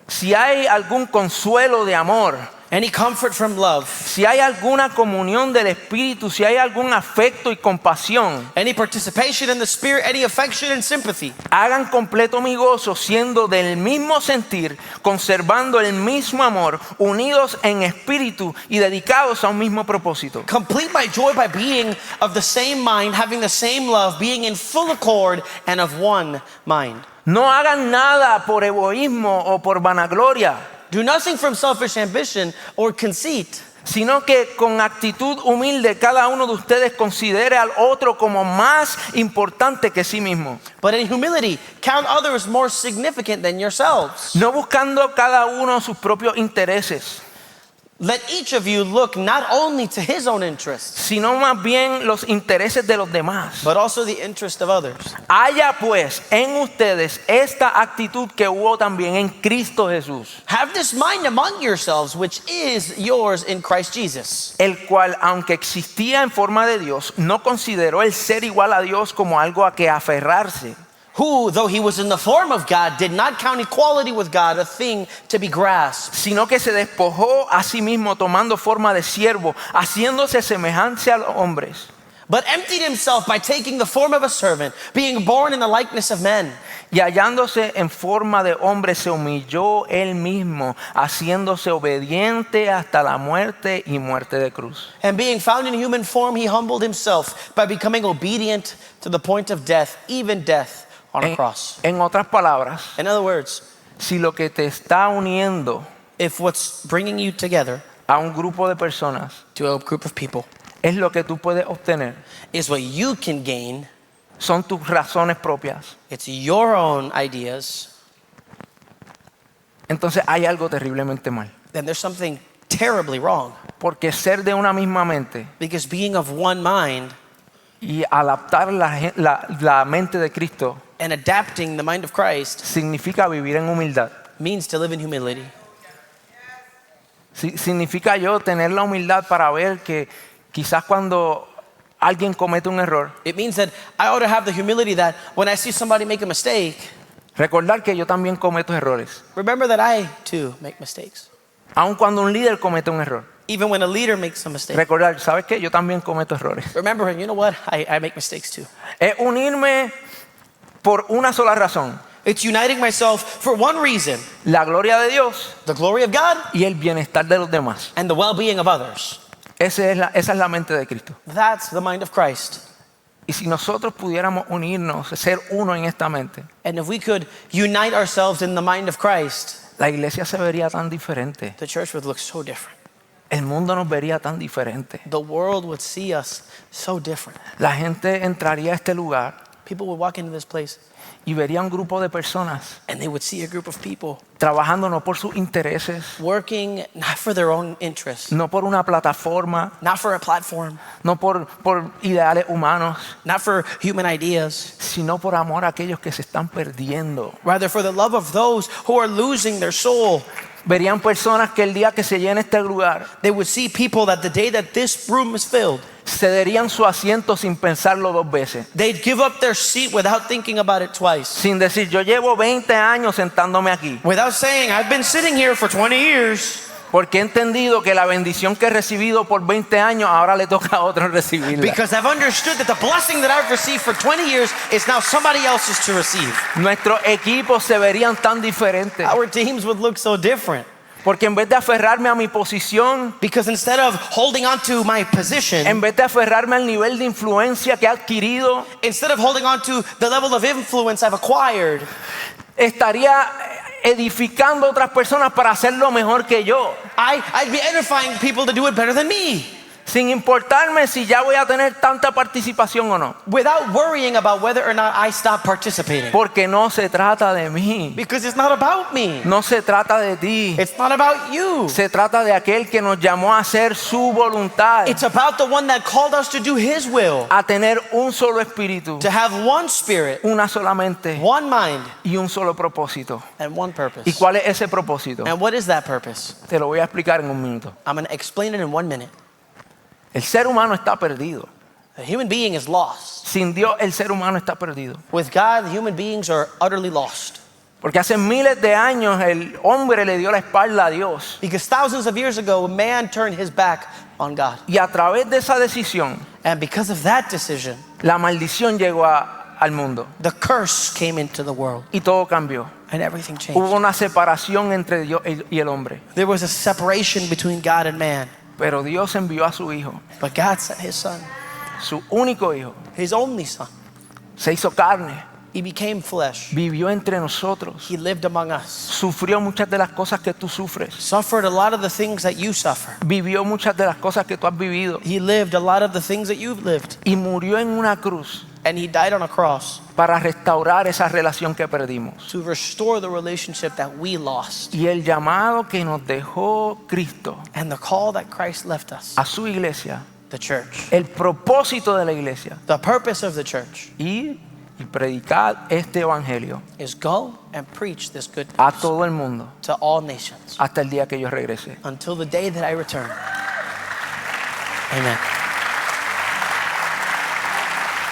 si hay algún consuelo de amor, Any comfort from love, si hay alguna comunión del Espíritu, si hay algún afecto y compasión, any participation in the Spirit, any affection and sympathy, hagan completo mi gozo siendo del mismo sentir, conservando el mismo amor, unidos en espíritu y dedicados a un mismo propósito. complete my joy by being of the same mind, having the same love, being in full accord and of one mind. No hagan nada por egoísmo o por vanagloria, Do nothing from selfish ambition or conceit, sino que con actitud humilde cada uno de ustedes considere al otro como más importante que sí mismo, but in humility count others more significant than yourselves. no buscando cada uno sus propios intereses, Let each of you look not only to his own interests, sino más bien los intereses de los demás. but also the interest of others. Haya pues en ustedes esta actitud que hubo también en Cristo Jesús, Have this mind among yourselves, which is yours in Christ Jesus, el cual, aunque existía en forma de Dios, no consideró el ser igual a Dios como algo a que aferrarse, who, though he was in the form of God, did not count equality with God a thing to be grasped, sino que se despojó a sí mismo tomando forma de siervo, haciéndose semejante a los hombres, but emptied himself by taking the form of a servant, being born in the likeness of men. y hallándose en forma de hombre se humilló él mismo, haciéndose obediente hasta la muerte y muerte de cruz. And being found in human form, he humbled himself by becoming obedient to the point of death, even death on a cross. En otras palabras, In other words, si lo que te está uniendo if what's bringing you together a un grupo de personas to a group of people es lo que tú puedes obtener, is what you can gain, son tus razones propias, it's your own ideas, entonces hay algo terriblemente mal. then there's something terribly wrong. Porque ser de una misma mente Because being of one mind y adaptar la mente de Cristo and adapting the mind of Christ significa vivir en humildad. means to live in humility. Significa yo tener la humildad para ver que quizás cuando alguien comete un error, It means that I ought to have the humility that when I see somebody make a mistake, recordar que yo también cometo errores. remember that I too make mistakes. Aun cuando un líder comete un error, Even when a leader makes a mistake, recordar, ¿sabes qué? Yo también cometo errores. remember, you know what? I make mistakes too. Es unirme por una sola razón, It's uniting myself for one reason, la gloria de Dios the glory of God y el bienestar de los demás. and the well-being of others. Esa es la mente de Cristo. That's the mind of Christ. Y si nosotros pudiéramos unirnos, ser uno en esta mente, And if we could unite ourselves in the mind of Christ, la iglesia se vería tan diferente. the church would look so different. El mundo nos vería tan diferente. The world would see us so different. La gente entraría a este lugar People would walk into this place y vería un grupo de personas and they would see a group of people trabajando no por sus intereses, working not for their own interests, no por una plataforma, not for a platform, no por ideales humanos, not for human ideas, sino por amor a aquellos que se están perdiendo. rather for the love of those who are losing their soul. Verían personas que el día que se llene este lugar, They would see people that the day that this room is filled, cederían su asiento sin pensarlo dos veces. they'd give up their seat without thinking about it twice. Sin decir, yo llevo 20 años sentándome aquí, Without saying, I've been sitting here for 20 years. porque he entendido que la bendición que he recibido por 20 años ahora le toca a otros recibirla. Because I've understood that the blessing that I've received for 20 years is now somebody else's to receive. Nuestros equipos se verían tan diferentes, Our teams would look so different. porque en vez de aferrarme a mi posición, Because instead of holding on to my position, en vez de aferrarme al nivel de influencia que he adquirido, instead of holding on to the level of influence I've acquired, estaría edificando a otras personas para hacerlo mejor que yo, I'd be edifying people to do it better than me, sin importarme si ya voy a tener tanta participación o no, without worrying about whether or not I stop participating. porque no se trata de mí, Because it's not about me. no se trata de ti, It's not about you. se trata de aquel que nos llamó a hacer su voluntad, It's about the one that called us to do his will, a tener un solo espíritu, to have one spirit, una sola mente one mind, y un solo propósito. and one purpose. ¿Y cuál es ese propósito? And what is that purpose? Te lo voy a explicar en un minuto. I'm going to explain it in 1 minute. El ser humano está perdido. The human being is lost. Sin Dios el ser humano está perdido. With God, the human beings are utterly lost. Porque hace miles de años el hombre le dio la espalda a Dios. Because thousands of years ago, man turned his back on God. Y a través de esa decisión, And because of that decision, la maldición llegó al mundo. the curse came into the world Y todo cambió. and everything changed. Hubo una separación entre Dios y el hombre. There was a separation between God and man. Pero Dios envió a su hijo, But God sent his son, su único hijo. his only son. Se hizo carne, He became flesh. vivió entre nosotros. He lived among us. Sufrió muchas de las cosas que tú sufres. Suffered a lot of the things that you suffer. Vivió muchas de las cosas que tú has vivido. He lived a lot of the things that you've lived. Y murió en una cruz And he died on a cross para restaurar esa relación que perdimos. to restore the relationship that we lost. Y el llamado que nos dejó Cristo And the call that Christ left us, a su iglesia, the church, el propósito de la iglesia the purpose of the church y predicar este evangelio is go and preach this good a news todo el mundo to all nations hasta el día que yo regrese. until the day that I return. Amen.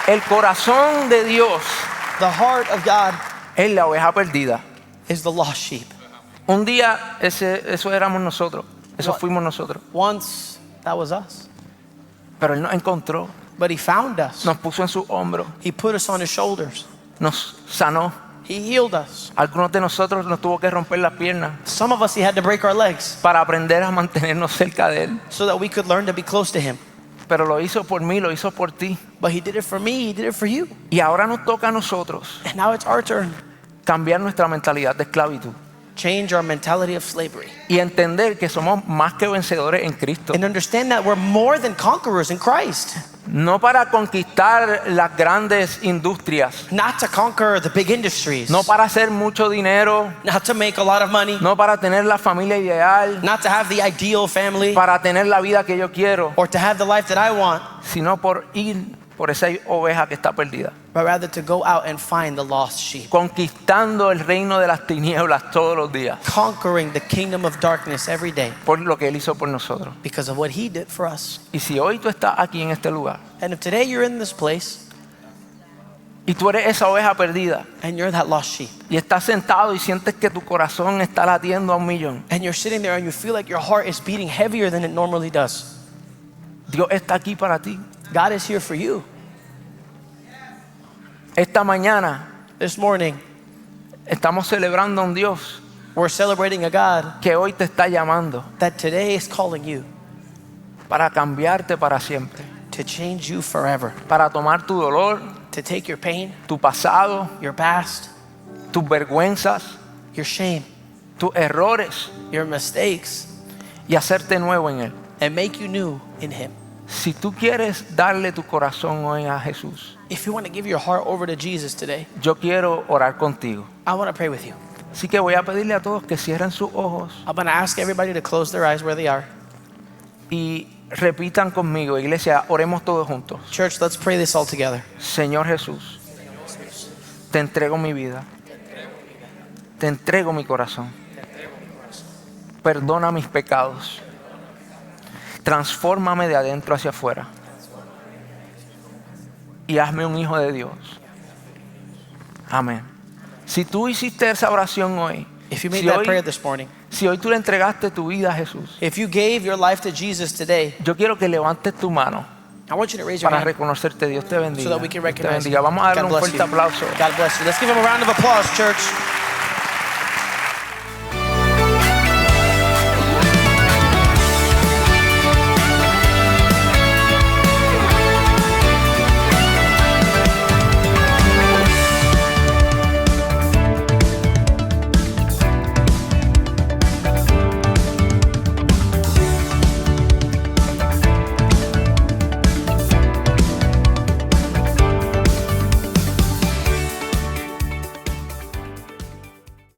El corazón de Dios The heart of God es la oveja perdida. is the lost sheep. Un día eso éramos nosotros, eso What? fuimos nosotros. Once that was us. Pero Él nos encontró, But he found us. nos puso en su hombro, He put us on his shoulders. nos sanó. He healed us. Algunos de nosotros nos tuvo que romper las piernas Some of us, he had to break our legs para aprender a mantenernos cerca de Él. so that we could learn to be close to him. Pero lo hizo por mí, lo hizo por ti. But he did it for me, he did it for you. Y ahora nos toca a nosotros And now it's our turn cambiar nuestra mentalidad de esclavitud Change our mentality of slavery. y entender que somos más que vencedores en Cristo. And understand that we're more than conquerors in Christ. No para conquistar las grandes industrias, Not to conquer the big industries. no para hacer mucho dinero, Not to make a lot of money. no para tener la familia ideal, Not to have the ideal family. para tener la vida que yo quiero, Or to have the life that I want. sino por ir por esa oveja que está perdida, But rather to go out and find the lost sheep. conquistando el reino de las tinieblas todos los días, Conquering the kingdom of darkness every day. por lo que Él hizo por nosotros. Because of what he did for us. Y si hoy tú estás aquí en este lugar And if today you're in this place y tú eres esa oveja perdida and you're that lost sheep. y estás sentado y sientes que tu corazón está latiendo a 1,000,000, And you're sitting there and you feel like your heart is beating heavier than it normally does. Dios está aquí para ti. God is here for you. Esta mañana This morning, estamos celebrando a un Dios we're celebrating a God que hoy te está llamando that today is calling you para cambiarte para siempre, to change you forever. para tomar tu dolor, To take your pain, tu pasado, your past, tus vergüenzas, your shame, tus errores your mistakes, y hacerte nuevo en Él. and make you new in him. Si tú quieres darle tu corazón hoy a Jesús, If you want to give your heart over to Jesus today, yo quiero orar contigo. I want to pray with you. Así que voy a pedirle a todos que cierren sus ojos I'm going to ask everybody to close their eyes where they are. y repitan conmigo, iglesia, oremos todos juntos. Church, let's pray this all together. Señor Jesús, te entrego mi vida, te entrego mi corazón. Perdona mis pecados, transfórmame de adentro hacia afuera y hazme un hijo de Dios. Amén. Si tú hiciste esa oración hoy, If you made si that hoy, prayer this morning, si hoy tú le entregaste tu vida a Jesús, if you gave your life to Jesus today, yo quiero que levantes tu mano I want you to raise your para hand reconocerte. Dios te bendiga. so that we can Dios te recognize bendiga. you. Vamos a darle God un bless fuerte you. aplauso. God bless you. Let's give him a round of applause, church.